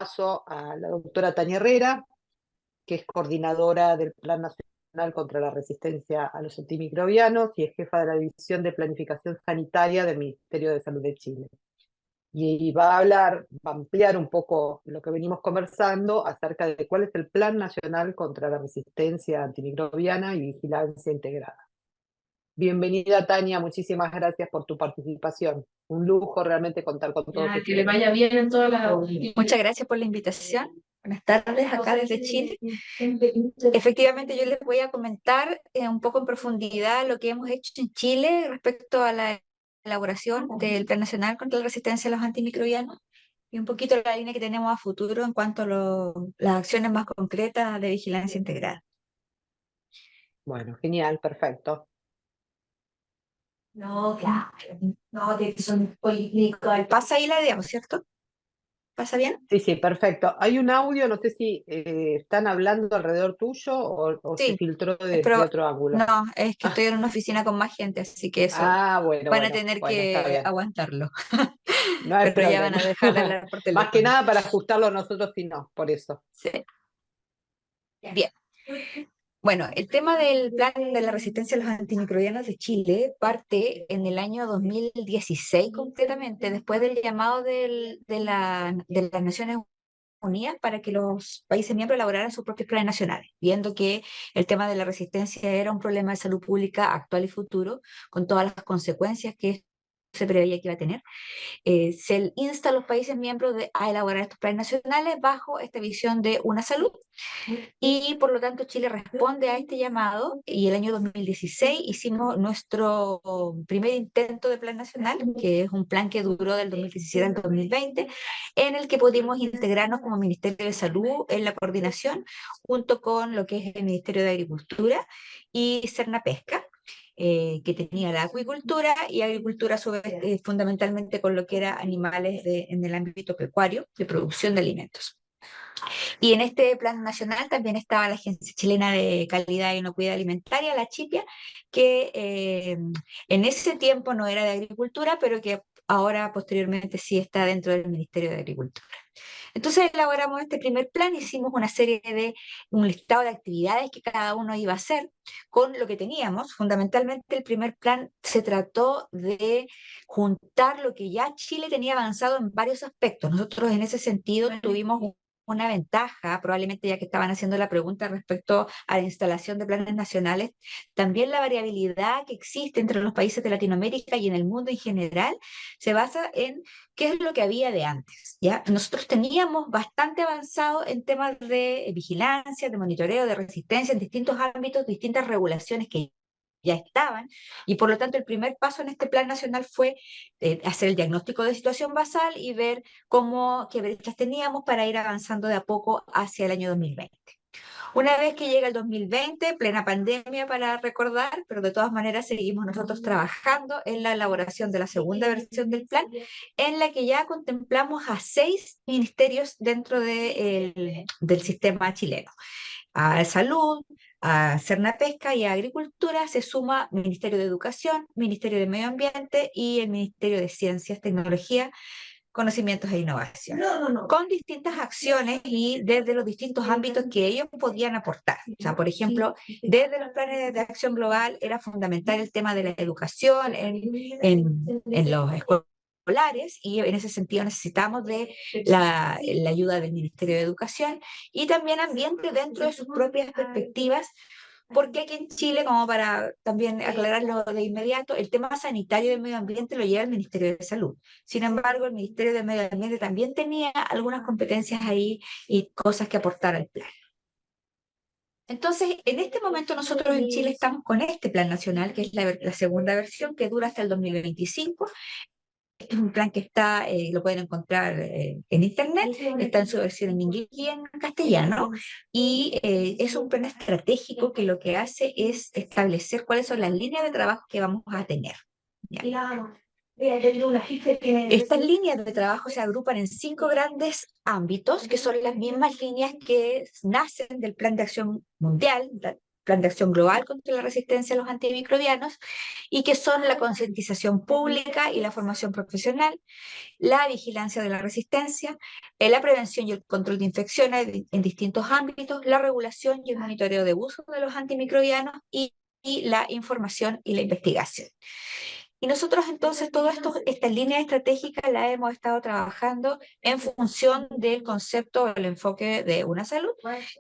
paso a la doctora Tania Herrera, que es coordinadora del Plan Nacional contra la Resistencia a los Antimicrobianos y es jefa de la División de Planificación Sanitaria del Ministerio de Salud de Chile. Y va a hablar, va a ampliar un poco lo que venimos conversando acerca de cuál es el Plan Nacional contra la Resistencia Antimicrobiana y Vigilancia Integrada. Bienvenida, Tania, muchísimas gracias por tu participación. Un lujo realmente contar con todos Ya, que ustedes. le vaya bien en toda la... Muchas gracias por la invitación. Buenas tardes acá desde Chile. Efectivamente, yo les voy a comentar un poco en profundidad lo que hemos hecho en Chile respecto a la elaboración del Plan Nacional contra la Resistencia a los Antimicrobianos y un poquito la línea que tenemos a futuro en cuanto a las acciones más concretas de vigilancia integrada. Bueno, genial, perfecto. No, claro. No, que son políticos. Pasa ahí la idea, ¿no es cierto? ¿Pasa bien? Sí, sí, perfecto. Hay un audio, no sé si están hablando alrededor tuyo o se Sí, filtró de pero otro ángulo. no, es que estoy en una oficina con más gente, así que eso Bueno, van a bueno, tener bueno, está que bien. aguantarlo. No hay Pero ya van problema. a dejar de hablar por Más que teléfono. nada para ajustarlo nosotros si no, por eso. Sí. Bien. Bueno, el tema del plan de la resistencia a los antimicrobianos de Chile parte en el año 2016 concretamente, después del llamado de las Naciones Unidas para que los países miembros elaboraran sus propios planes nacionales, viendo que el tema de la resistencia era un problema de salud pública actual y futuro, con todas las consecuencias que se preveía que iba a tener. Se insta a los países miembros a elaborar estos planes nacionales bajo esta visión de una salud y por lo tanto Chile responde a este llamado y el año 2016 hicimos nuestro primer intento de plan nacional, que es un plan que duró del 2017 al 2020, en el que pudimos integrarnos como Ministerio de Salud en la coordinación junto con lo que es el Ministerio de Agricultura y Pesca, que tenía la acuicultura y agricultura a su vez, fundamentalmente con lo que era animales en el ámbito pecuario de producción de alimentos. Y en este plan nacional también estaba la Agencia Chilena de Calidad y Inocuidad Alimentaria, la CHIPIA, que en ese tiempo no era de agricultura, pero que ahora posteriormente sí está dentro del Ministerio de Agricultura. Entonces elaboramos este primer plan, hicimos una serie un listado de actividades que cada uno iba a hacer con lo que teníamos. Fundamentalmente el primer plan se trató de juntar lo que ya Chile tenía avanzado en varios aspectos. Nosotros en ese sentido tuvimos una ventaja, probablemente ya que estaban haciendo la pregunta respecto a la instalación de planes nacionales, también la variabilidad que existe entre los países de Latinoamérica y en el mundo en general se basa en qué es lo que había de antes, ¿ya? Nosotros teníamos bastante avanzado en temas de vigilancia, de monitoreo, de resistencia en distintos ámbitos, distintas regulaciones que ya estaban, y por lo tanto el primer paso en este plan nacional fue hacer el diagnóstico de situación basal y ver qué brechas teníamos para ir avanzando de a poco hacia el año 2020. Una vez que llega el 2020, plena pandemia para recordar, pero de todas maneras seguimos nosotros trabajando en la elaboración de la segunda versión del plan, en la que ya contemplamos a 6 ministerios dentro del sistema chileno. A Salud, a Pesca y a Agricultura se suma Ministerio de Educación, Ministerio de Medio Ambiente y el Ministerio de Ciencias, Tecnología, Conocimientos e Innovación, con distintas acciones y desde los distintos ámbitos que ellos podían aportar. O sea, por ejemplo, desde los planes de acción global era fundamental el tema de la educación en los escolares, y en ese sentido necesitamos de la ayuda del Ministerio de Educación y también ambiente dentro de sus propias perspectivas, porque aquí en Chile, como para también aclararlo de inmediato, el tema sanitario y del medio ambiente lo lleva el Ministerio de Salud. Sin embargo, el Ministerio de Medio Ambiente también tenía algunas competencias ahí y cosas que aportar al plan. Entonces, en este momento nosotros en Chile estamos con este plan nacional, que es la segunda versión, que dura hasta el 2025. Es un plan que lo pueden encontrar en internet, está en su versión en inglés y en castellano, y es un plan estratégico que lo que hace es establecer cuáles son las líneas de trabajo que vamos a tener. ¿Ya? Estas líneas de trabajo se agrupan en 5 grandes ámbitos, que son las mismas líneas que nacen del Plan de Acción Mundial Plan de Acción Global contra la Resistencia a los Antimicrobianos, y que son la concientización pública y la formación profesional, la vigilancia de la resistencia, la prevención y el control de infecciones en distintos ámbitos, la regulación y el monitoreo de uso de los antimicrobianos y la información y la investigación. Y nosotros entonces todo esto, esta línea estratégica la hemos estado trabajando en función del concepto, el enfoque de una salud,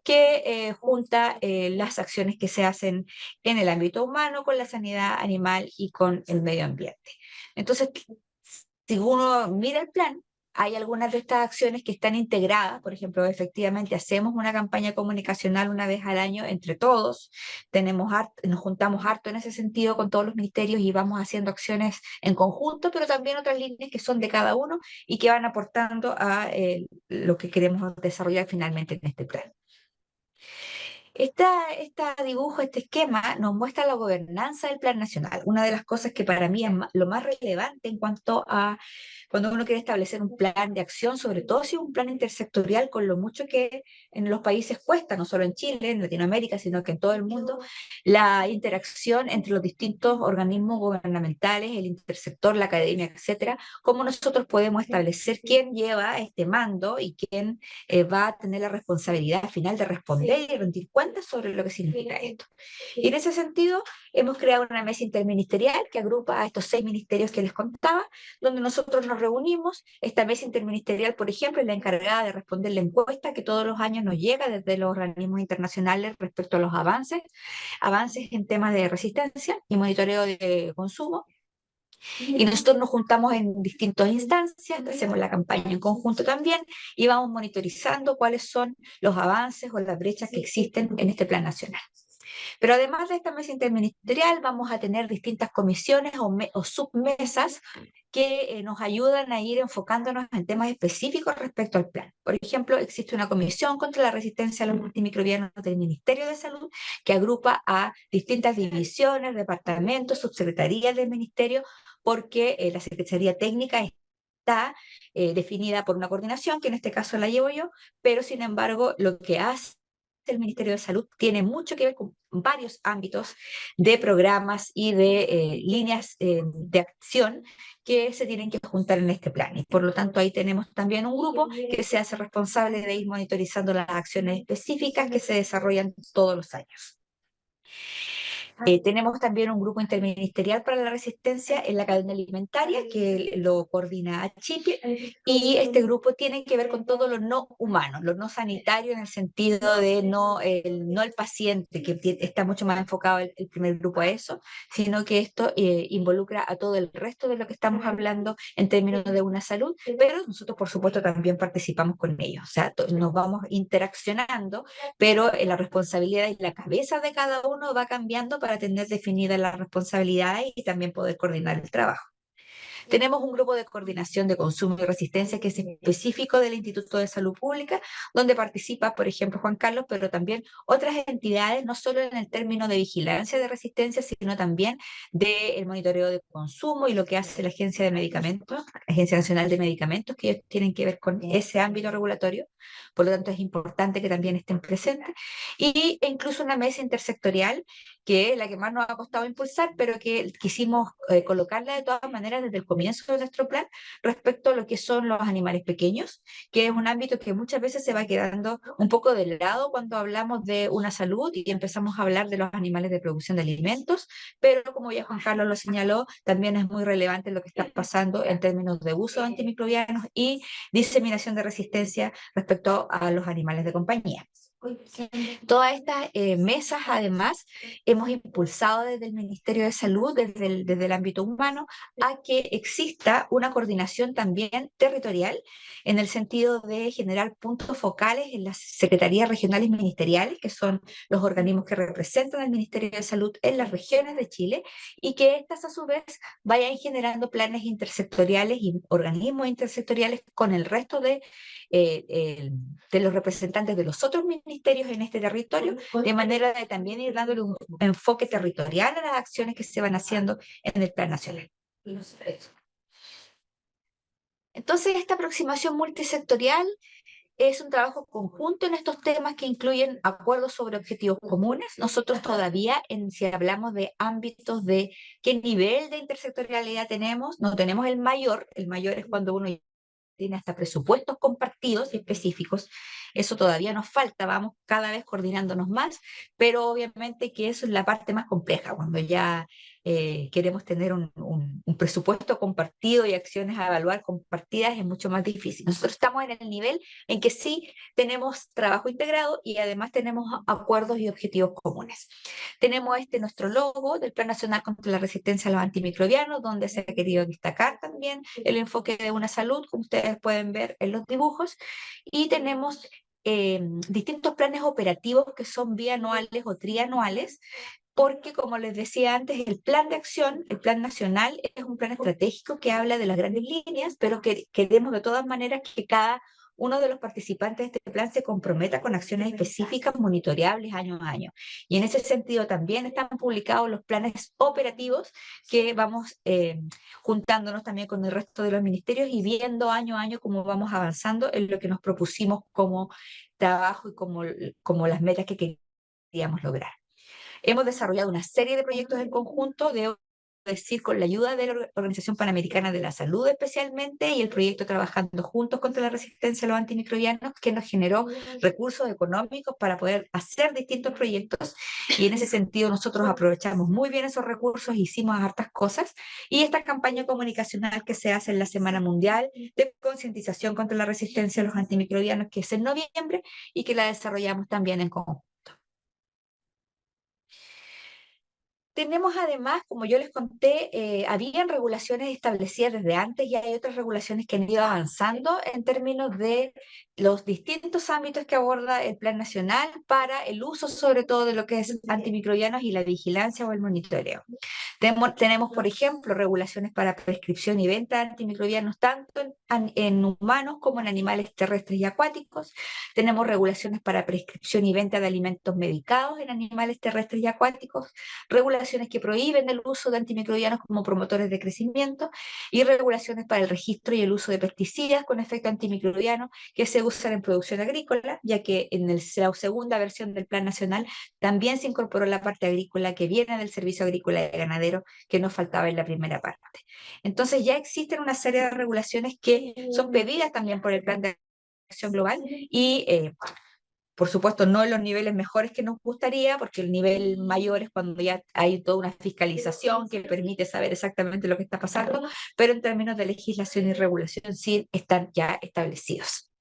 que junta las acciones que se hacen en el ámbito humano, con la sanidad animal y con el medio ambiente. Entonces, si uno mira el plan, hay algunas de estas acciones que están integradas. Por ejemplo, efectivamente hacemos una campaña comunicacional una vez al año entre todos, nos juntamos harto en ese sentido con todos los ministerios y vamos haciendo acciones en conjunto, pero también otras líneas que son de cada uno y que van aportando a lo que queremos desarrollar finalmente en este plan. Este dibujo, este esquema, nos muestra la gobernanza del Plan Nacional. Una de las cosas que para mí es lo más relevante en cuanto a cuando uno quiere establecer un plan de acción, sobre todo si es un plan intersectorial, con lo mucho que en los países cuesta, no solo en Chile, en Latinoamérica, sino que en todo el mundo, la interacción entre los distintos organismos gubernamentales, el intersector, la academia, etcétera, cómo nosotros podemos establecer quién lleva este mando y quién va a tener la responsabilidad final de responder y rendir cuentas sobre lo que significa esto. Y en ese sentido, hemos creado una mesa interministerial que agrupa a estos 6 ministerios que les contaba, donde nosotros nos reunimos. Esta mesa interministerial, por ejemplo, es la encargada de responder la encuesta que todos los años nos llega desde los organismos internacionales respecto a los avances en temas de resistencia y monitoreo de consumo. Y nosotros nos juntamos en distintas instancias, hacemos la campaña en conjunto también y vamos monitorizando cuáles son los avances o las brechas que existen en este plan nacional. Pero además de esta mesa interministerial, vamos a tener distintas comisiones o submesas que nos ayudan a ir enfocándonos en temas específicos respecto al plan. Por ejemplo, existe una comisión contra la resistencia a los antimicrobianos del Ministerio de Salud que agrupa a distintas divisiones, departamentos, subsecretarías del ministerio, porque la Secretaría Técnica está definida por una coordinación, que en este caso la llevo yo, pero sin embargo lo que hace el Ministerio de Salud tiene mucho que ver con varios ámbitos de programas y de líneas de acción que se tienen que juntar en este plan. Y por lo tanto ahí tenemos también un grupo que se hace responsable de ir monitorizando las acciones específicas que se desarrollan todos los años. Tenemos también un grupo interministerial para la resistencia en la cadena alimentaria que lo coordina Chile, y este grupo tiene que ver con todo lo no humano, lo no sanitario, en el sentido de no el paciente, que está mucho más enfocado el primer grupo a eso, sino que esto involucra a todo el resto de lo que estamos hablando en términos de una salud, pero nosotros por supuesto también participamos con ellos, o sea, nos vamos interaccionando, pero la responsabilidad y la cabeza de cada uno va cambiando para tener definidas las responsabilidades y también poder coordinar el trabajo. Tenemos un grupo de coordinación de consumo y resistencia que es específico del Instituto de Salud Pública, donde participa, por ejemplo, Juan Carlos, pero también otras entidades, no solo en el término de vigilancia de resistencia, sino también del monitoreo de consumo y lo que hace la Agencia de Medicamentos, Agencia Nacional de Medicamentos, que ellos tienen que ver con ese ámbito regulatorio. Por lo tanto, es importante que también estén presentes. E incluso una mesa intersectorial, que es la que más nos ha costado impulsar, pero que quisimos colocarla de todas maneras desde el comienzo de nuestro plan respecto a lo que son los animales pequeños, que es un ámbito que muchas veces se va quedando un poco de lado cuando hablamos de una salud y empezamos a hablar de los animales de producción de alimentos, pero como ya Juan Carlos lo señaló, también es muy relevante lo que está pasando en términos de uso de antimicrobianos y diseminación de resistencia respecto a los animales de compañía. Todas estas mesas, además, hemos impulsado desde el Ministerio de Salud, desde el ámbito humano, a que exista una coordinación también territorial, en el sentido de generar puntos focales en las secretarías regionales ministeriales, que son los organismos que representan al Ministerio de Salud en las regiones de Chile, y que éstas a su vez vayan generando planes intersectoriales y organismos intersectoriales con el resto de los representantes de los otros ministerios en este territorio, de manera de también ir dándole un enfoque territorial a las acciones que se van haciendo en el plan nacional. Entonces, esta aproximación multisectorial es un trabajo conjunto en estos temas que incluyen acuerdos sobre objetivos comunes. Nosotros todavía, si hablamos de ámbitos de qué nivel de intersectorialidad tenemos, no tenemos el mayor es cuando uno tiene hasta presupuestos compartidos y específicos. Eso todavía nos falta, vamos cada vez coordinándonos más, pero obviamente que eso es la parte más compleja, cuando ya queremos tener un presupuesto compartido y acciones a evaluar compartidas es mucho más difícil. Nosotros estamos en el nivel en que sí tenemos trabajo integrado y además tenemos acuerdos y objetivos comunes. Tenemos nuestro logo del Plan Nacional contra la Resistencia a los Antimicrobianos, donde se ha querido destacar también el enfoque de una salud, como ustedes pueden ver en los dibujos, y tenemos distintos planes operativos que son bianuales o trianuales, porque como les decía antes, el plan de acción, el plan nacional, es un plan estratégico que habla de las grandes líneas, pero que queremos de todas maneras que cada uno de los participantes de este plan se comprometa con acciones específicas monitoreables año a año. Y en ese sentido también están publicados los planes operativos que vamos juntándonos también con el resto de los ministerios y viendo año a año cómo vamos avanzando en lo que nos propusimos como trabajo y como las metas que queríamos lograr. Hemos desarrollado una serie de proyectos en conjunto, debo decir, con la ayuda de la Organización Panamericana de la Salud especialmente, y el proyecto Trabajando Juntos contra la Resistencia a los Antimicrobianos, que nos generó recursos económicos para poder hacer distintos proyectos, y en ese sentido nosotros aprovechamos muy bien esos recursos, hicimos hartas cosas, y esta campaña comunicacional que se hace en la Semana Mundial de Concientización contra la Resistencia a los Antimicrobianos, que es en noviembre, y que la desarrollamos también en conjunto. Tenemos además, como yo les conté, habían regulaciones establecidas desde antes y hay otras regulaciones que han ido avanzando en términos de los distintos ámbitos que aborda el Plan Nacional para el uso sobre todo de lo que es antimicrobianos y la vigilancia o el monitoreo. Tenemos, por ejemplo, regulaciones para prescripción y venta de antimicrobianos tanto en humanos como en animales terrestres y acuáticos. Tenemos regulaciones para prescripción y venta de alimentos medicados en animales terrestres y acuáticos, regulaciones que prohíben el uso de antimicrobianos como promotores de crecimiento y regulaciones para el registro y el uso de pesticidas con efecto antimicrobiano que se usan en producción agrícola, ya que en la segunda versión del Plan Nacional también se incorporó la parte agrícola que viene del Servicio Agrícola y Ganadero que nos faltaba en la primera parte. Entonces ya existen una serie de regulaciones que son pedidas también por el Plan de Acción Global y por supuesto, no en los niveles mejores que nos gustaría, porque el nivel mayor es cuando ya hay toda una fiscalización que permite saber exactamente lo que está pasando, pero en términos de legislación y regulación sí están ya establecidos.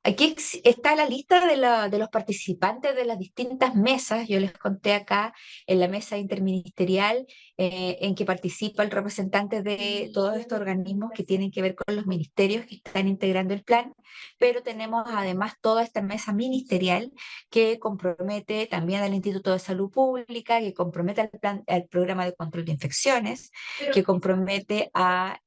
Aquí está la lista de los participantes de las distintas mesas. Yo les conté acá en la mesa interministerial en que participa el representante de todos estos organismos que tienen que ver con los ministerios que están integrando el plan, pero tenemos además toda esta mesa ministerial que compromete también al Instituto de Salud Pública, que compromete al programa de control de infecciones, que compromete a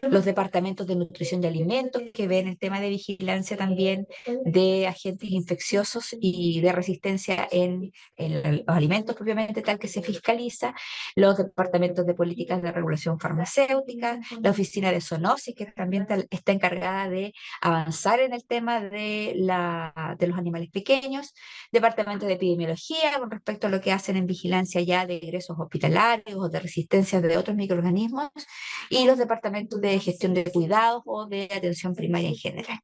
los departamentos de nutrición y alimentos que ven el tema de vigilancia también de agentes infecciosos y de resistencia en los alimentos propiamente tal que se fiscaliza, los departamentos de políticas de regulación farmacéutica, la oficina de zoonosis que también está encargada de avanzar en el tema de los animales pequeños, departamento de epidemiología con respecto a lo que hacen en vigilancia ya de ingresos hospitalarios o de resistencia de otros microorganismos, y los departamentos de gestión de cuidados o de atención primaria en general.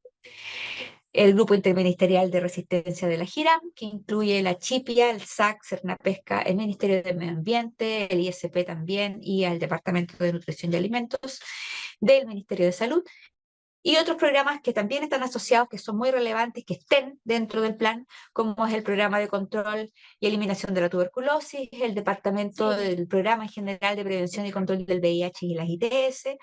El Grupo Interministerial de Resistencia de la GIRAM, que incluye la CHIPIA, el SAC, Cernapesca, el Ministerio de Medio Ambiente, el ISP también, y el Departamento de Nutrición y Alimentos del Ministerio de Salud, y otros programas que también están asociados, que son muy relevantes, que estén dentro del plan, como es el programa de control y eliminación de la tuberculosis, el departamento del programa en general de prevención y control del VIH y las ITS,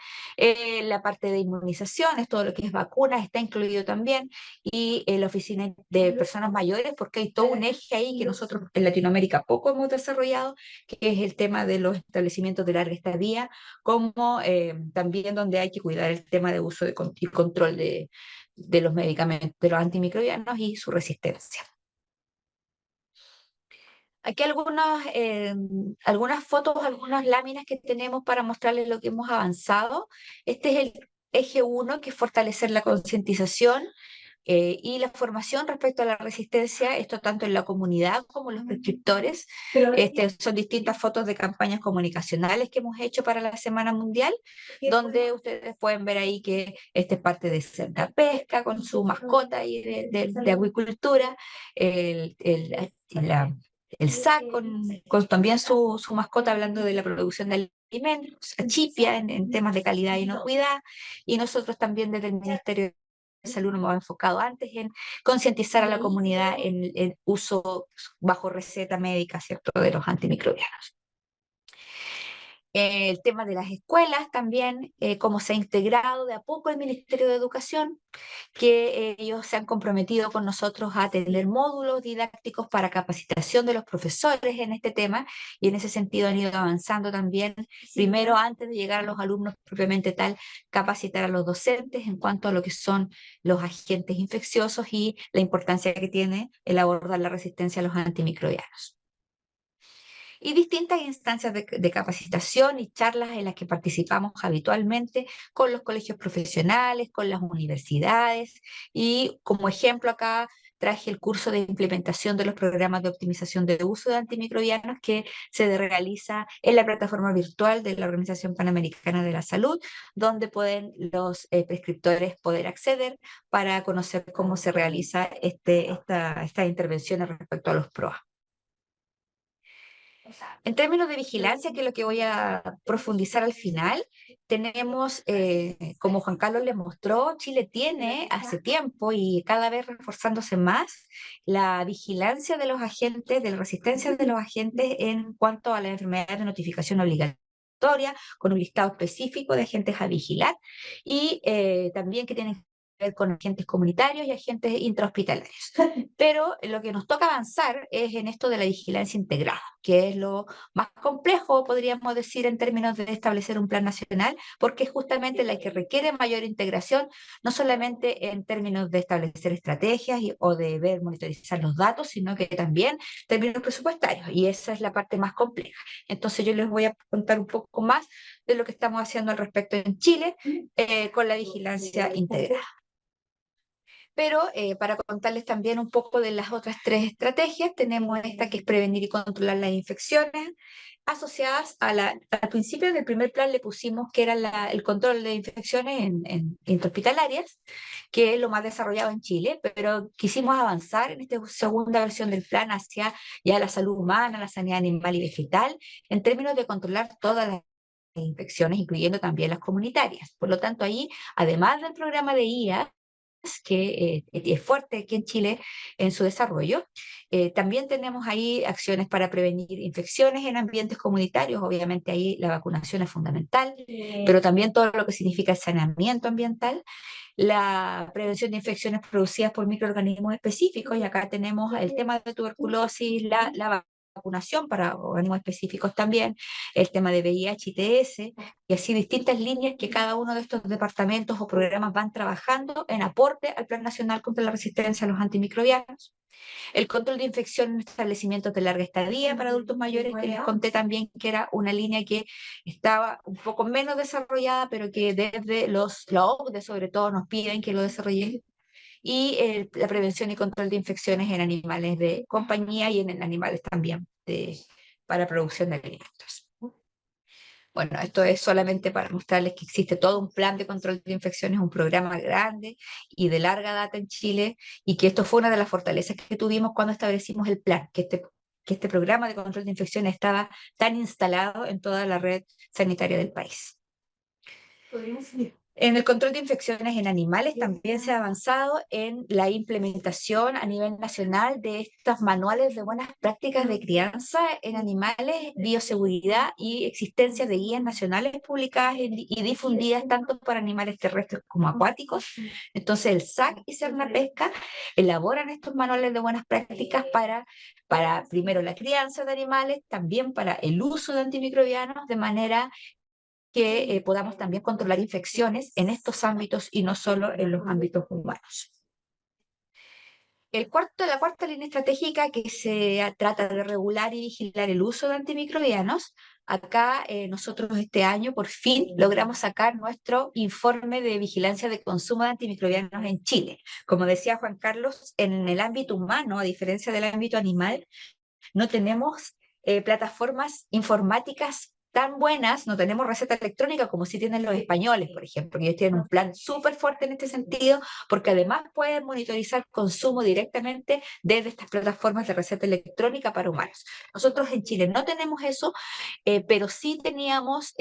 la parte de inmunizaciones, todo lo que es vacunas está incluido también, y la oficina de personas mayores, porque hay todo un eje ahí que nosotros en Latinoamérica poco hemos desarrollado, que es el tema de los establecimientos de larga estadía, como también donde hay que cuidar el tema de uso y control de los medicamentos, de los antimicrobianos y su resistencia. Aquí algunas fotos, algunas láminas que tenemos para mostrarles lo que hemos avanzado. Este es eje 1, que es fortalecer la concientización y la formación respecto a la resistencia, esto tanto en la comunidad como en los prescriptores. Son distintas fotos de campañas comunicacionales que hemos hecho para la Semana Mundial, donde ustedes pueden ver ahí que este es parte de Cerca Pesca, con su mascota ahí de acuicultura, el SAC con también su mascota hablando de la producción de alimentos, Achipia en temas de calidad y inocuidad, y nosotros también desde el Ministerio de Salud nos hemos enfocado antes en concientizar a la comunidad en el uso bajo receta médica, ¿cierto?, de los antimicrobianos. El tema de las escuelas también, cómo se ha integrado de a poco el Ministerio de Educación, que ellos se han comprometido con nosotros a tener módulos didácticos para capacitación de los profesores en este tema, y en ese sentido han ido avanzando también. Primero, antes de llegar a los alumnos propiamente tal, capacitar a los docentes en cuanto a lo que son los agentes infecciosos y la importancia que tiene el abordar la resistencia a los antimicrobianos. Y distintas instancias de capacitación y charlas en las que participamos habitualmente con los colegios profesionales, con las universidades, y como ejemplo acá traje el curso de implementación de los programas de optimización de uso de antimicrobianos que se realiza en la plataforma virtual de la Organización Panamericana de la Salud, donde pueden los prescriptores poder acceder para conocer cómo se realiza estas intervenciones respecto a los PROA. En términos de vigilancia, que es lo que voy a profundizar al final, tenemos, como Juan Carlos les mostró, Chile tiene hace tiempo y cada vez reforzándose más la vigilancia de los agentes, de la resistencia de los agentes en cuanto a la enfermedad de notificación obligatoria, con un listado específico de agentes a vigilar, y también que tienen que ver con agentes comunitarios y agentes intrahospitalarios. Pero lo que nos toca avanzar es en esto de la vigilancia integrada, que es lo más complejo, podríamos decir, en términos de establecer un plan nacional, porque es justamente la que requiere mayor integración, no solamente en términos de establecer estrategias o de ver, monitorizar los datos, sino que también en términos presupuestarios, y esa es la parte más compleja. Entonces yo les voy a contar un poco más de lo que estamos haciendo al respecto en Chile con la vigilancia integrada. Pero para contarles también un poco de las otras tres estrategias, tenemos esta que es prevenir y controlar las infecciones asociadas al principio del primer plan le pusimos que era el control de infecciones en intrahospitalarias, que es lo más desarrollado en Chile, pero quisimos avanzar en esta segunda versión del plan hacia ya la salud humana, la sanidad animal y vegetal, en términos de controlar todas las infecciones, incluyendo también las comunitarias. Por lo tanto, ahí, además del programa de IA, que es fuerte aquí en Chile en su desarrollo. También tenemos ahí acciones para prevenir infecciones en ambientes comunitarios, obviamente ahí la vacunación es fundamental, pero también todo lo que significa el saneamiento ambiental, la prevención de infecciones producidas por microorganismos específicos, y acá tenemos el tema de tuberculosis, la vacunación para organismos específicos también, el tema de VIH, ITS, y así distintas líneas que cada uno de estos departamentos o programas van trabajando en aporte al Plan Nacional contra la Resistencia a los Antimicrobianos. El control de infección en establecimientos de larga estadía para adultos mayores, que les conté también que era una línea que estaba un poco menos desarrollada, pero que desde la OCDE sobre todo nos piden que lo desarrollemos. Y la prevención y control de infecciones en animales de compañía y en animales también para producción de alimentos. Bueno, esto es solamente para mostrarles que existe todo un plan de control de infecciones, un programa grande y de larga data en Chile, y que esto fue una de las fortalezas que tuvimos cuando establecimos el plan, que este programa de control de infecciones estaba tan instalado en toda la red sanitaria del país. En el control de infecciones en animales también se ha avanzado en la implementación a nivel nacional de estos manuales de buenas prácticas de crianza en animales, bioseguridad y existencia de guías nacionales publicadas y difundidas tanto para animales terrestres como acuáticos. Entonces el SAC y Cernapesca elaboran estos manuales de buenas prácticas para primero la crianza de animales, también para el uso de antimicrobianos, de manera que podamos también controlar infecciones en estos ámbitos y no solo en los ámbitos humanos. La cuarta línea estratégica que se trata de regular y vigilar el uso de antimicrobianos, acá nosotros este año por fin logramos sacar nuestro informe de vigilancia de consumo de antimicrobianos en Chile. Como decía Juan Carlos, en el ámbito humano, a diferencia del ámbito animal, no tenemos plataformas informáticas tan buenas, no tenemos receta electrónica como sí tienen los españoles, por ejemplo, que ellos tienen un plan súper fuerte en este sentido, porque además pueden monitorizar consumo directamente desde estas plataformas de receta electrónica para humanos. Nosotros en Chile no tenemos eso, pero sí teníamos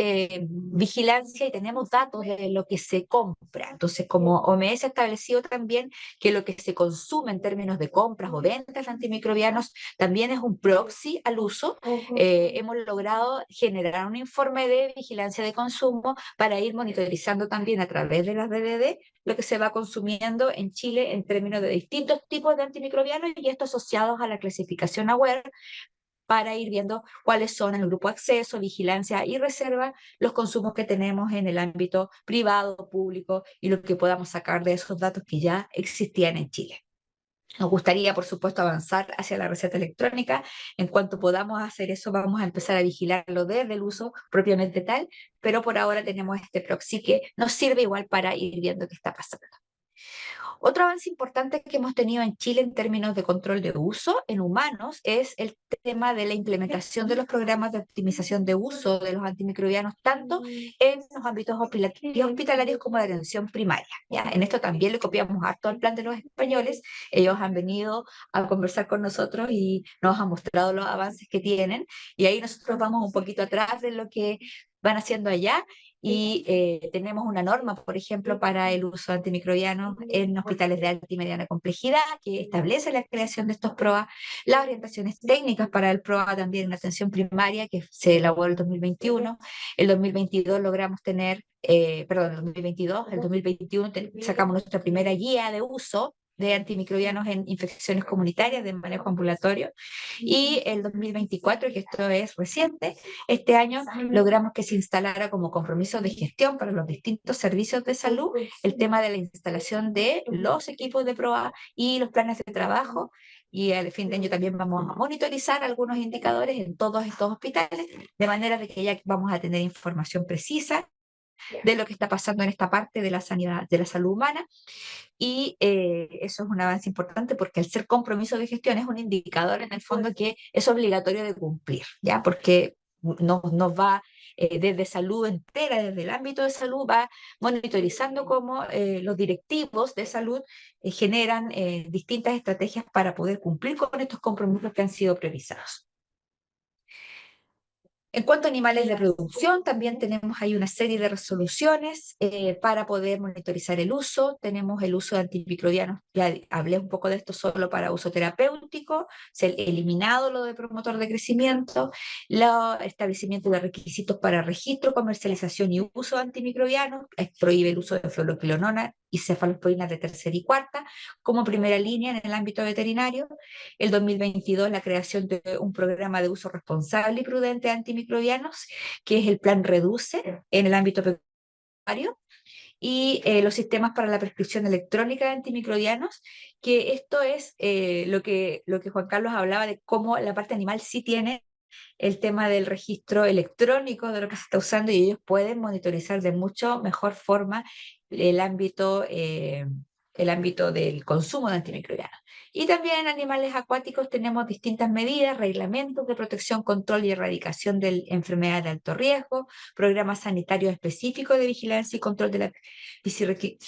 vigilancia y tenemos datos de lo que se compra. Entonces, como OMS ha establecido también que lo que se consume en términos de compras o ventas de antimicrobianos también es un proxy al uso, hemos logrado generar un informe de vigilancia de consumo para ir monitorizando también a través de las DDD lo que se va consumiendo en Chile en términos de distintos tipos de antimicrobianos y esto asociados a la clasificación AWARE para ir viendo cuáles son en el grupo acceso, vigilancia y reserva los consumos que tenemos en el ámbito privado, público y lo que podamos sacar de esos datos que ya existían en Chile. Nos gustaría, por supuesto, avanzar hacia la receta electrónica. En cuanto podamos hacer eso, vamos a empezar a vigilarlo desde el uso propiamente tal, pero por ahora tenemos este proxy que nos sirve igual para ir viendo qué está pasando. Otro avance importante que hemos tenido en Chile en términos de control de uso en humanos es el tema de la implementación de los programas de optimización de uso de los antimicrobianos, tanto en los ámbitos hospitalarios como de atención primaria. ¿Ya? En esto también le copiamos harto al plan de los españoles. Ellos han venido a conversar con nosotros y nos han mostrado los avances que tienen, y ahí nosotros vamos un poquito atrás de lo que van haciendo allá y tenemos una norma, por ejemplo, para el uso de antimicrobianos en hospitales de alta y mediana complejidad que establece la creación de estos PROA, las orientaciones técnicas para el PROA también en la atención primaria que se elaboró el 2021, el 2022 logramos tener, perdón, el 2022, el 2021 sacamos nuestra primera guía de uso de antimicrobianos en infecciones comunitarias de manejo ambulatorio, y el 2024, que esto es reciente, este año logramos que se instalara como compromiso de gestión para los distintos servicios de salud el tema de la instalación de los equipos de PROA y los planes de trabajo, y al fin de año también vamos a monitorizar algunos indicadores en todos estos hospitales, de manera de que ya vamos a tener información precisa de lo que está pasando en esta parte de la sanidad, de la salud humana, y eso es un avance importante porque al ser compromiso de gestión es un indicador en el fondo que es obligatorio de cumplir, ¿ya? Porque nos va desde salud entera, desde el ámbito de salud, va monitorizando cómo los directivos de salud generan distintas estrategias para poder cumplir con estos compromisos que han sido priorizados. En cuanto a animales de producción, también tenemos ahí una serie de resoluciones para poder monitorizar el uso. Tenemos el uso de antimicrobianos, ya hablé un poco de esto solo para uso terapéutico, se ha eliminado lo de promotor de crecimiento, el establecimiento de requisitos para registro, comercialización y uso de antimicrobianos, prohíbe el uso de fluoroquinolona y cefalosporinas de tercera y cuarta como primera línea en el ámbito veterinario. El 2022 la creación de un programa de uso responsable y prudente de antimicrobianos, que es el plan REDUCE en el ámbito pecuario, y los sistemas para la prescripción electrónica de antimicrobianos, que esto es lo que Juan Carlos hablaba de cómo la parte animal sí tiene el tema del registro electrónico de lo que se está usando y ellos pueden monitorizar de mucho mejor forma el ámbito, eh, el ámbito del consumo de antimicrobianos. Y también en animales acuáticos tenemos distintas medidas, reglamentos de protección, control y erradicación de enfermedades de alto riesgo, programas sanitarios específicos de vigilancia y control de la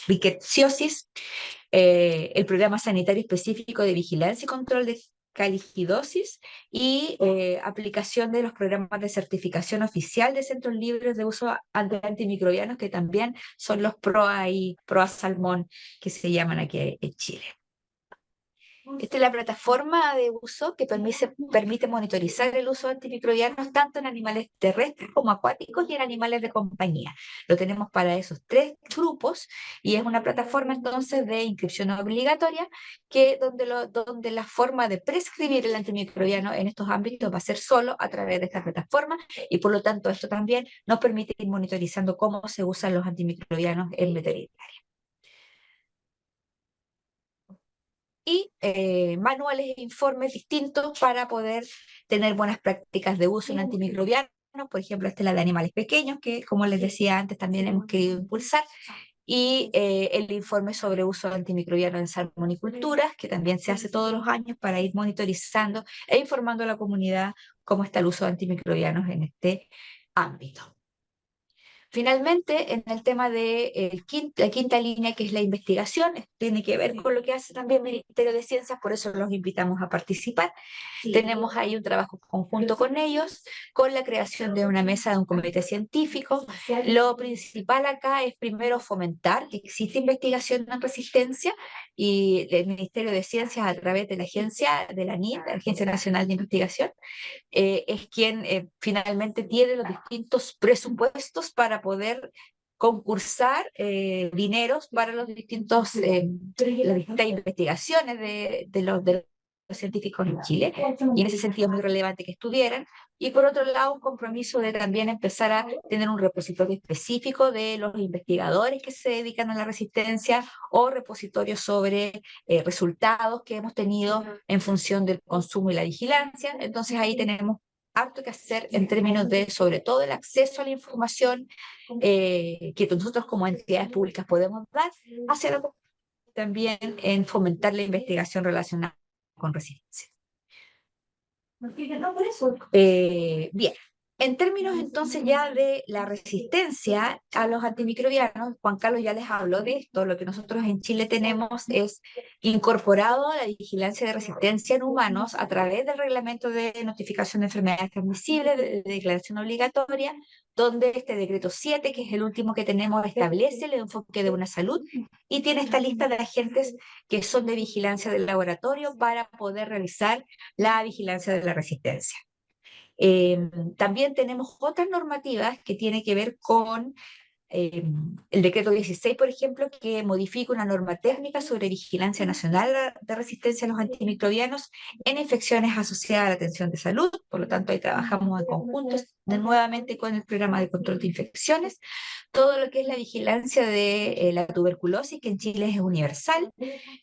rickettsiosis, el programa sanitario específico de vigilancia y control de caligidosis y aplicación de los programas de certificación oficial de centros libres de uso de antimicrobianos, que también son los PROA y PROA Salmón, que se llaman aquí en Chile. Esta es la plataforma de uso que permite monitorizar el uso de antimicrobianos tanto en animales terrestres como acuáticos y en animales de compañía. Lo tenemos para esos tres grupos y es una plataforma entonces de inscripción obligatoria donde la forma de prescribir el antimicrobiano en estos ámbitos va a ser solo a través de esta plataforma, y por lo tanto esto también nos permite ir monitorizando cómo se usan los antimicrobianos en veterinaria. Y manuales e informes distintos para poder tener buenas prácticas de uso en antimicrobianos. por ejemplo, esta es la de animales pequeños, que como les decía antes, también hemos querido impulsar, y el informe sobre uso antimicrobiano en salmoniculturas, que también se hace todos los años para ir monitorizando e informando a la comunidad cómo está el uso de antimicrobianos en este ámbito. Finalmente, en el tema de la quinta línea, que es la investigación, tiene que ver con lo que hace también el Ministerio de Ciencias, por eso los invitamos a participar. Tenemos ahí un trabajo conjunto con ellos, con la creación de una mesa de un comité científico. Lo principal acá es primero fomentar que existe investigación en resistencia, y el Ministerio de Ciencias, a través de la agencia de la NIA, la Agencia Nacional de Investigación, es quien finalmente tiene los distintos presupuestos para poder concursar dineros para las distintas investigaciones de los científicos en Chile, y en ese sentido es muy relevante que estuvieran. Y por otro lado, un compromiso de también empezar a tener un repositorio específico de los investigadores que se dedican a la resistencia, o repositorios sobre resultados que hemos tenido en función del consumo y la vigilancia. Entonces ahí tenemos harto que hacer en términos de, sobre todo, el acceso a la información que nosotros como entidades públicas podemos dar hacia la comunidad, también en fomentar la investigación relacionada con resistencia. Bien, en términos entonces ya de la resistencia a los antimicrobianos, Juan Carlos ya les habló de esto. Lo que nosotros en Chile tenemos es incorporado la vigilancia de resistencia en humanos a través del reglamento de notificación de enfermedades transmisibles, de declaración obligatoria, donde este decreto 7, que es el último que tenemos, establece el enfoque de una salud y tiene esta lista de agentes que son de vigilancia del laboratorio para poder realizar la vigilancia de la resistencia. También tenemos otras normativas que tienen que ver con el decreto 16, por ejemplo, que modifica una norma técnica sobre vigilancia nacional de resistencia a los antimicrobianos en infecciones asociadas a la atención de salud. Por lo tanto, ahí trabajamos en conjunto nuevamente con el programa de control de infecciones. Todo lo que es la vigilancia de la tuberculosis, que en Chile es universal,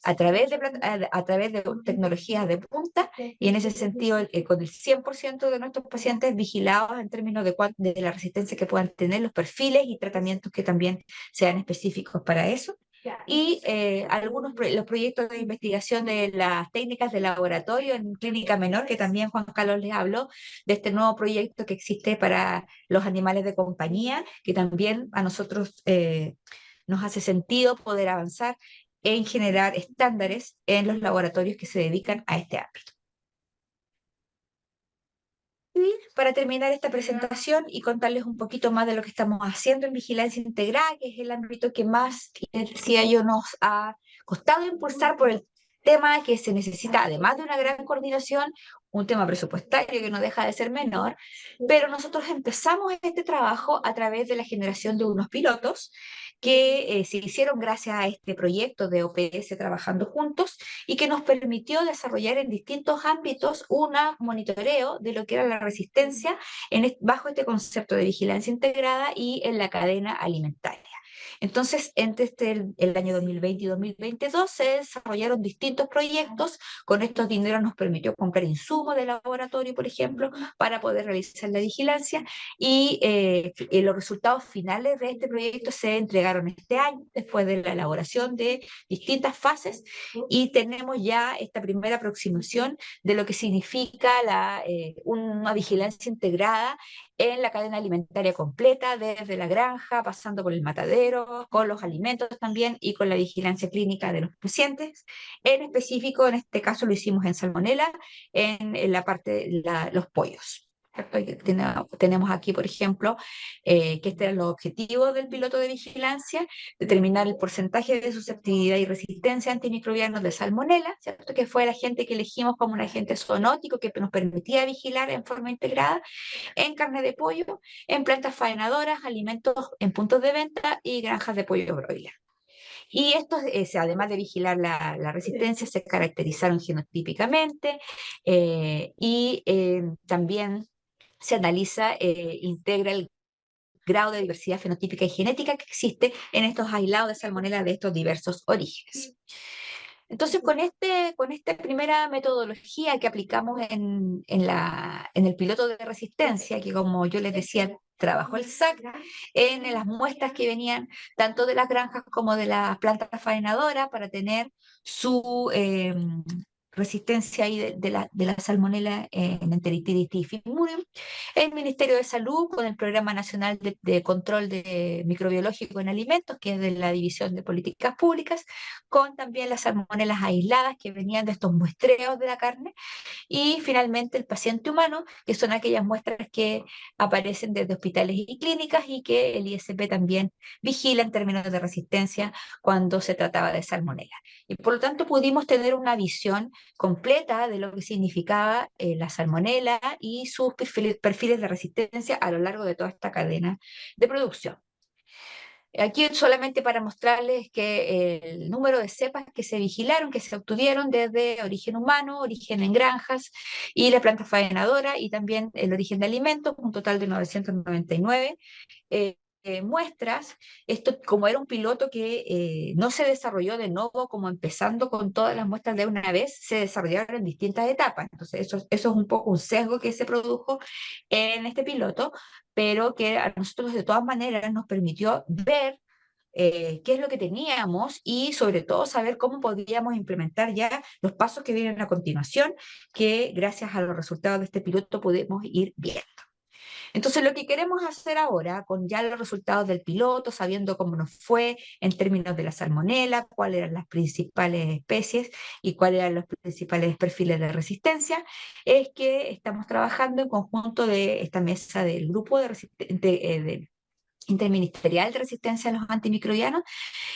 a través de tecnologías de punta, y en ese sentido con el 100% de nuestros pacientes vigilados en términos de la resistencia que puedan tener, los perfiles y tratamientos que también sean específicos para eso. Y los proyectos de investigación de las técnicas de laboratorio en clínica menor, que también Juan Carlos les habló de este nuevo proyecto que existe para los animales de compañía, que también a nosotros nos hace sentido poder avanzar en generar estándares en los laboratorios que se dedican a este ámbito. Y para terminar esta presentación y contarles un poquito más de lo que estamos haciendo en vigilancia integrada, que es el ámbito que más, decía yo, nos ha costado impulsar por el tema que se necesita, además de una gran coordinación, un tema presupuestario que no deja de ser menor, pero nosotros empezamos este trabajo a través de la generación de unos pilotos que se hicieron gracias a este proyecto de OPS Trabajando Juntos, y que nos permitió desarrollar en distintos ámbitos un monitoreo de lo que era la resistencia bajo este concepto de vigilancia integrada y en la cadena alimentaria. Entonces, entre el año 2020 y 2022 se desarrollaron distintos proyectos. Con estos dineros nos permitió comprar insumos de laboratorio, por ejemplo, para poder realizar la vigilancia, y los resultados finales de este proyecto se entregaron este año, después de la elaboración de distintas fases, y tenemos ya esta primera aproximación de lo que significa una vigilancia integrada en la cadena alimentaria completa, desde la granja, pasando por el matadero, con los alimentos también, y con la vigilancia clínica de los pacientes. En específico, en este caso lo hicimos en salmonela, en la parte de los pollos. Tenemos aquí, por ejemplo, que este era el objetivo del piloto de vigilancia: determinar el porcentaje de susceptibilidad y resistencia a antimicrobianos de salmonela, ¿cierto? Que fue el agente que elegimos como un agente zoonótico que nos permitía vigilar en forma integrada en carne de pollo, en plantas faenadoras, alimentos en puntos de venta y granjas de pollo broiler. Y estos, además de vigilar la resistencia, se caracterizaron genotípicamente, y también se analiza, integra el grado de diversidad fenotípica y genética que existe en estos aislados de salmonela de estos diversos orígenes. Entonces, con esta primera metodología que aplicamos en el piloto de resistencia, que como yo les decía, trabajó el SAC en las muestras que venían tanto de las granjas como de las plantas faenadoras para tener su resistencia ahí de la salmonela en enteritis fimurium. El Ministerio de Salud, con el Programa Nacional de Control de Microbiológico en Alimentos, que es de la División de Políticas Públicas, con también las salmonelas aisladas que venían de estos muestreos de la carne, y finalmente el paciente humano, que son aquellas muestras que aparecen desde hospitales y clínicas y que el ISP también vigila en términos de resistencia cuando se trataba de salmonela. Y por lo tanto pudimos tener una visión completa de lo que significaba la salmonela y sus perfiles de resistencia a lo largo de toda esta cadena de producción. Aquí solamente para mostrarles que el número de cepas que se vigilaron, que se obtuvieron desde origen humano, origen en granjas y la planta faenadora, y también el origen de alimentos, un total de 999 muestras. Esto, como era un piloto que no se desarrolló de nuevo, como empezando con todas las muestras de una vez, se desarrollaron en distintas etapas. Entonces, eso es un poco un sesgo que se produjo en este piloto, pero que a nosotros de todas maneras nos permitió ver qué es lo que teníamos y sobre todo saber cómo podíamos implementar ya los pasos que vienen a continuación, que gracias a los resultados de este piloto podemos ir viendo. Entonces, lo que queremos hacer ahora, con ya los resultados del piloto, sabiendo cómo nos fue en términos de la salmonela, cuáles eran las principales especies y cuáles eran los principales perfiles de resistencia, es que estamos trabajando en conjunto de esta mesa del grupo de interministerial de resistencia a los antimicrobianos.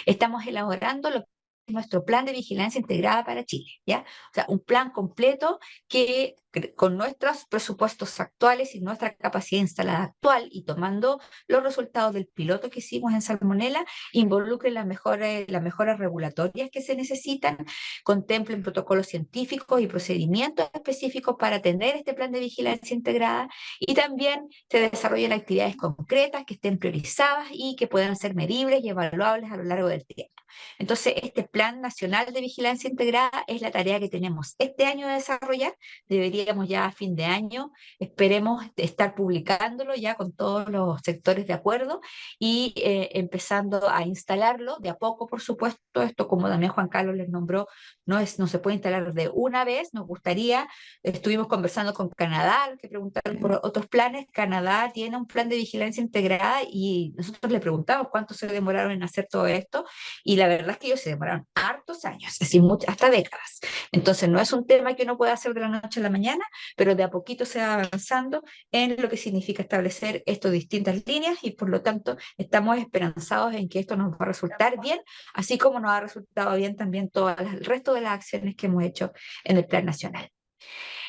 Estamos elaborando lo que es nuestro plan de vigilancia integrada para Chile, ¿ya? O sea, un plan completo que con nuestros presupuestos actuales y nuestra capacidad instalada actual y tomando los resultados del piloto que hicimos en Salmonella, involucre las mejoras regulatorias que se necesitan, contemplen protocolos científicos y procedimientos específicos para tener este plan de vigilancia integrada, y también se desarrollen actividades concretas que estén priorizadas y que puedan ser medibles y evaluables a lo largo del tiempo. Entonces, este Plan Nacional de Vigilancia Integrada es la tarea que tenemos este año de desarrollar. Deberíamos ya a fin de año, esperemos estar publicándolo ya con todos los sectores de acuerdo y empezando a instalarlo de a poco, por supuesto. Esto, como también Juan Carlos les nombró, no se puede instalar de una vez. Nos gustaría, estuvimos conversando con Canadá, los que preguntaron por otros planes. Canadá tiene un plan de vigilancia integrada y nosotros le preguntamos cuánto se demoraron en hacer todo esto, y la verdad es que ellos se demoraron hartos años, es decir, hasta décadas. Entonces no es un tema que uno pueda hacer de la noche a la mañana, pero de a poquito se va avanzando en lo que significa establecer estas distintas líneas, y por lo tanto estamos esperanzados en que esto nos va a resultar bien, así como nos ha resultado bien también todo el resto de las acciones que hemos hecho en el Plan Nacional.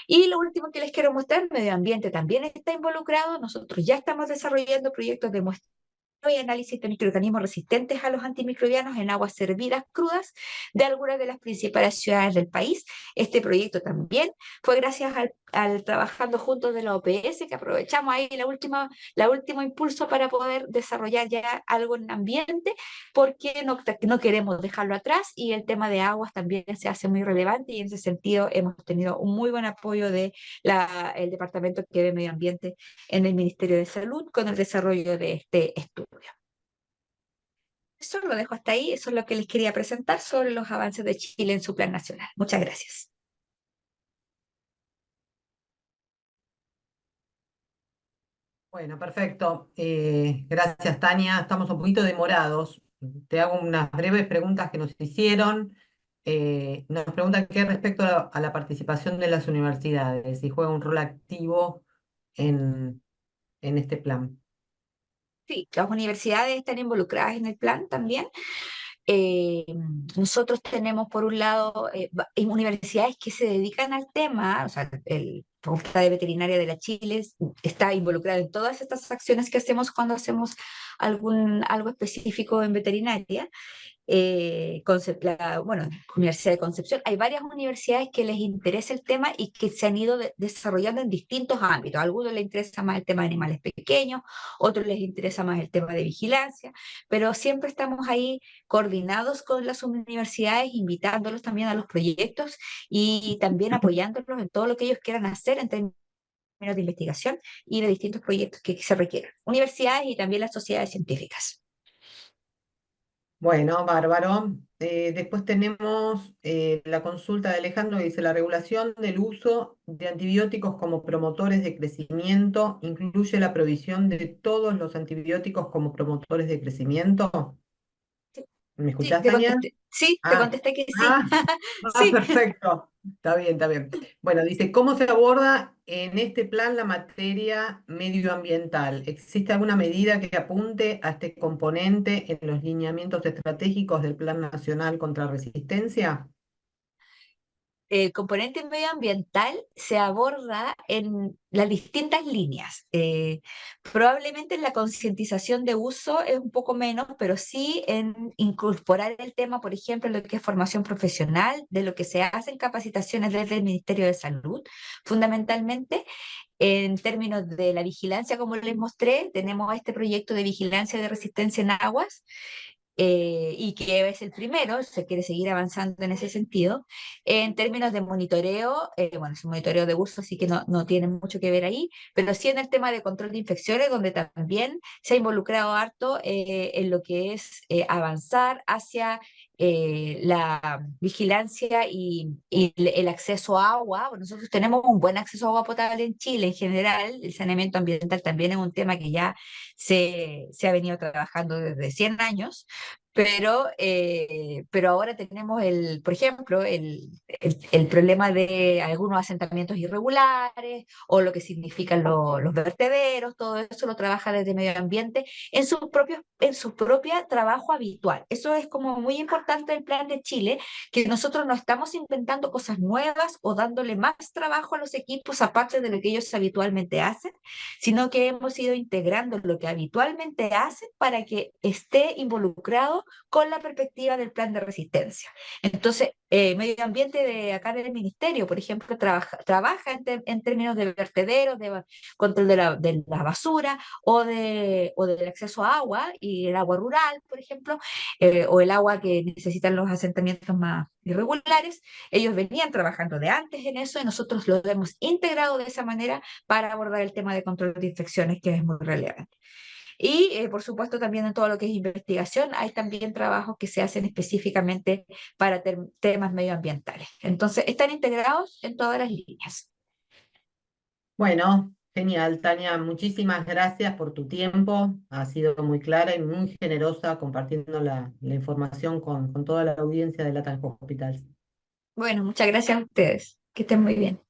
Y lo último que les quiero mostrar, medio ambiente también está involucrado. Nosotros ya estamos desarrollando proyectos de muestreo y análisis de microorganismos resistentes a los antimicrobianos en aguas servidas crudas de algunas de las principales ciudades del país. Este proyecto también fue gracias al trabajando juntos de la OPS, que aprovechamos ahí la último impulso para poder desarrollar ya algo en ambiente, porque no queremos dejarlo atrás, y el tema de aguas también se hace muy relevante, y en ese sentido hemos tenido un muy buen apoyo de el Departamento que ve Medio Ambiente en el Ministerio de Salud con el desarrollo de este estudio. Eso lo dejo hasta ahí. Eso es lo que les quería presentar sobre los avances de Chile en su plan nacional. Muchas gracias. Bueno, perfecto. Gracias, Tania. Estamos un poquito demorados. Te hago unas breves preguntas que nos hicieron. Nos preguntan qué respecto a la participación de las universidades, si juega un rol activo en, en este plan. Sí, las universidades están involucradas en el plan también. Eh, Nosotros tenemos, por un lado, universidades que se dedican al tema, o sea, Facultad de Veterinaria de la Chile está involucrada en todas estas acciones que hacemos cuando hacemos algo específico en veterinaria. Bueno, Universidad de Concepción, hay varias universidades que les interesa el tema y que se han ido desarrollando en distintos ámbitos. A algunos les interesa más el tema de animales pequeños, otros les interesa más el tema de vigilancia, pero siempre estamos ahí coordinados con las universidades, invitándolos también a los proyectos y también apoyándolos en todo lo que ellos quieran hacer en términos de investigación y de distintos proyectos que se requieran. Universidades y también las sociedades científicas. Bueno, bárbaro. Después tenemos la consulta de Alejandro que dice, la regulación del uso de antibióticos como promotores de crecimiento incluye la provisión de todos los antibióticos como promotores de crecimiento. ¿Me Sí, escuchás, Tania? te Ah, contesté que sí. ah, Sí. perfecto. Está bien, está bien. Bueno, dice, ¿cómo se aborda en este plan la materia medioambiental? ¿Existe alguna medida que apunte a este componente en los lineamientos estratégicos del Plan Nacional contra Resistencia? El componente medioambiental se aborda en las distintas líneas. Probablemente en la concientización de uso es un poco menos, pero sí en incorporar el tema, por ejemplo, en lo que es formación profesional, de lo que se hace en capacitaciones desde el Ministerio de Salud, fundamentalmente. En términos de la vigilancia, como les mostré, tenemos este proyecto de vigilancia de resistencia en aguas, y que es el primero, se quiere seguir avanzando en ese sentido. En términos de monitoreo, bueno, es un monitoreo de uso, así que no tiene mucho que ver ahí, pero sí en el tema de control de infecciones, donde también se ha involucrado harto en lo que es avanzar hacia la vigilancia y el acceso a agua. Bueno, nosotros tenemos un buen acceso a agua potable en Chile en general, el saneamiento ambiental también es un tema que ya se ha venido trabajando desde 100 años, pero ahora tenemos, por ejemplo, el problema de algunos asentamientos irregulares o lo que significan los vertederos, todo eso lo trabaja desde medio ambiente en su propio trabajo habitual. Eso es como muy importante del Plan de Chile, que nosotros no estamos inventando cosas nuevas o dándole más trabajo a los equipos aparte de lo que ellos habitualmente hacen, sino que hemos ido integrando lo que habitualmente hacen para que esté involucrado con la perspectiva del plan de resistencia. Entonces, medio ambiente de acá del ministerio, por ejemplo, trabaja en términos de vertederos, de control de la basura o del acceso a agua y el agua rural, por ejemplo, o el agua que necesitan los asentamientos más irregulares. Ellos venían trabajando de antes en eso y nosotros lo hemos integrado de esa manera para abordar el tema de control de infecciones, que es muy relevante. Y por supuesto también en todo lo que es investigación hay también trabajos que se hacen específicamente para temas medioambientales. Entonces están integrados en todas las líneas. Bueno, genial, Tania. Muchísimas gracias por tu tiempo. Ha sido muy clara y muy generosa compartiendo la información con toda la audiencia de Latam Hospital. Bueno, muchas gracias a ustedes. Que estén muy bien.